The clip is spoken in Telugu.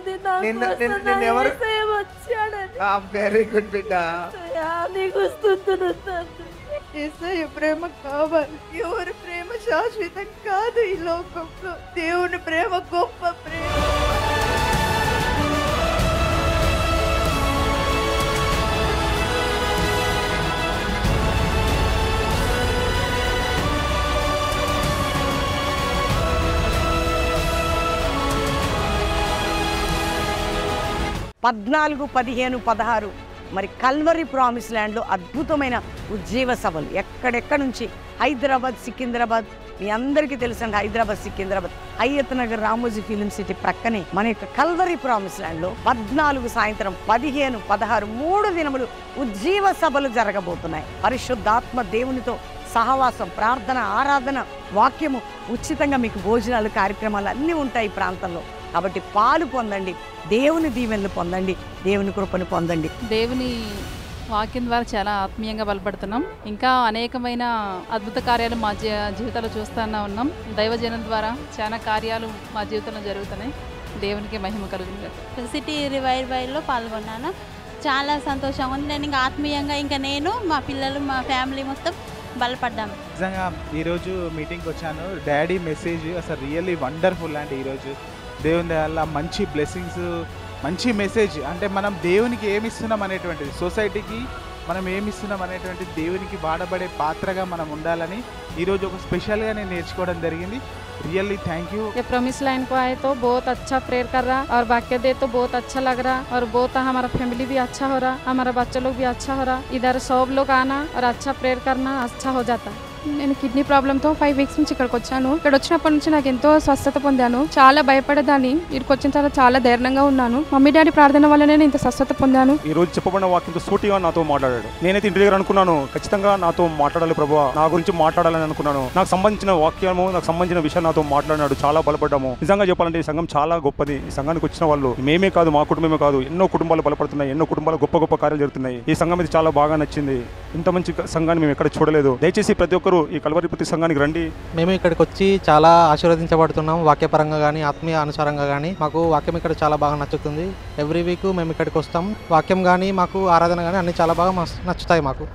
ఉంది వెరీ గుడ్ బిడ్డ. నీకు స్తుతులు తండ్రి. యేసయ్య ప్రేమ కావాలి. ఎవరి ప్రేమ శాశ్వతం కాదు ఈ లోకంలో. దేవుని ప్రేమ గొప్ప ప్రేమ. పద్నాలుగు 15, 16 మరి కల్వరి ప్రామిస్ ల్యాండ్లో అద్భుతమైన ఉజ్జీవ సభలు ఎక్కడెక్కడ నుంచి హైదరాబాద్, సికింద్రాబాద్, మీ అందరికీ తెలుసండి. హైదరాబాద్, సికింద్రాబాద్, హయత్ నగర్, రామోజీ ఫిలిం సిటీ ప్రక్కనే మన యొక్క కల్వరి ప్రామిస్ ల్యాండ్లో 14 సాయంత్రం, 15, 16 3 దినములు ఉజ్జీవ సభలు జరగబోతున్నాయి. పరిశుద్ధాత్మ దేవునితో సహవాసం, ప్రార్థన, ఆరాధన, వాక్యము, ఉచితంగా మీకు భోజనాలు, కార్యక్రమాలు అన్నీ ఉంటాయి ఈ ప్రాంతంలో. కాబట్టి పాలు పొందండి, దేవుని దీవెనలు పొందండి, దేవుని కృపను పొందండి. దేవుని వాక్యం ద్వారా చాలా ఆత్మీయంగా బలపడుతున్నాం. ఇంకా అనేకమైన అద్భుత కార్యాలు మా జీవితాల్లో చూస్తూనే ఉన్నాం. దైవజనం ద్వారా చాలా కార్యాలు మా జీవితంలో జరుగుతున్నాయి. దేవునికి మహిమ కలుగుతుంది. సిటీ రివైవల్లో పాల్గొన్నాను. చాలా సంతోషంగా ఉంది. నేను ఇంకా ఆత్మీయంగా ఇంకా నేను, మా పిల్లలు, మా ఫ్యామిలీ మొత్తం బలపడ్డాము. నిజంగా ఈరోజు మీటింగ్కి వచ్చాను. డాడీ మెసేజ్ అసలు రియల్లీ వండర్ఫుల్ అండి. ఈరోజు దేవుని వల్ల మంచి బ్లెస్సింగ్స్, మంచి మెసేజ్. అంటే మనం దేవునికి ఏమిస్తున్నాం అనేటువంటిది, సొసైటీకి మనం ఏమిస్తున్నాం అనేటువంటిది, దేవునికి వాడబడే పాత్రగా మనం ఉండాలని ఈరోజు ఒక స్పెషల్గా నేను నేర్చుకోవడం జరిగింది. Really thank you. ये प्रॉमिस लैंड को आए तो बहुत अच्छा प्रेयर कर रहा और वाक्य दे तो बहुत अच्छा लग रहा और बहुत हमारा फैमिली भी अच्छा हो रहा, हमारा बच्चा लोग भी अच्छा हो रहा। इधर सब लोग आना और अच्छा प्रेयर करना अच्छा हो जाता। నేను కిడ్నీ ప్రాబ్లంతో 5 వీక్స్ నుంచి ఇక్కడికి వచ్చాను. ఇక్కడ వచ్చినప్పటి నుంచి నాకు ఎంతో స్వస్థత పొందాను. చాలా భయపడేదాన్ని, ఇక్కడికి వచ్చిన తర్వాత చాలా ధైర్యంగా ఉన్నాను. మమ్మీ డాడీ ప్రార్థన వల్లనే నేను ఇంత స్వస్థత పొందాను. ఈ రోజు చెప్పబడిన వాక్యంతో సూటిగా నాతో మాట్లాడాడు. నేనైతే ఇంటి దగ్గర అనుకున్నాను, ఖచ్చితంగా నాతో మాట్లాడాలి ప్రభువా, నా గురించి మాట్లాడాలని అనుకున్నాను. నాకు సంబంధించిన వాక్యము, నాకు సంబంధించిన విషయం నాతో మాట్లాడినాడు. చాలా బలపడ్డాము. నిజంగా చెప్పాలంటే ఈ సంఘం చాలా గొప్పది. ఈ సంఘానికి వచ్చిన వాళ్ళు మేమే కాదు, మా కుటుంబమే కాదు, ఎన్నో కుటుంబాలు బలపడుతున్నాయి, ఎన్నో కుటుంబాలు గొప్ప గొప్ప కార్యాలు జరుగుతున్నాయి. ఈ సంఘం ఇది చాలా బాగా నచ్చింది. ఇంత మంచి సంఘాన్ని మేము ఎక్కడ చూడలేదు. దయచేసి ప్రతి ఒక్కరు ఈ కల్వరి ప్రతి సంఘానికి రండి. మేము ఇక్కడికి వచ్చి చాలా ఆశీర్వదించబడుతున్నాం. వాక్యపరంగా కానీ ఆత్మీయ అనుసారంగా కానీ మాకు వాక్యం ఇక్కడ చాలా బాగా నచ్చుతుంది. ఎవ్రీ వీక్ మేము ఇక్కడికి వస్తాం. వాక్యం కానీ మాకు ఆరాధన కానీ అన్ని చాలా బాగా నచ్చుతాయి మాకు.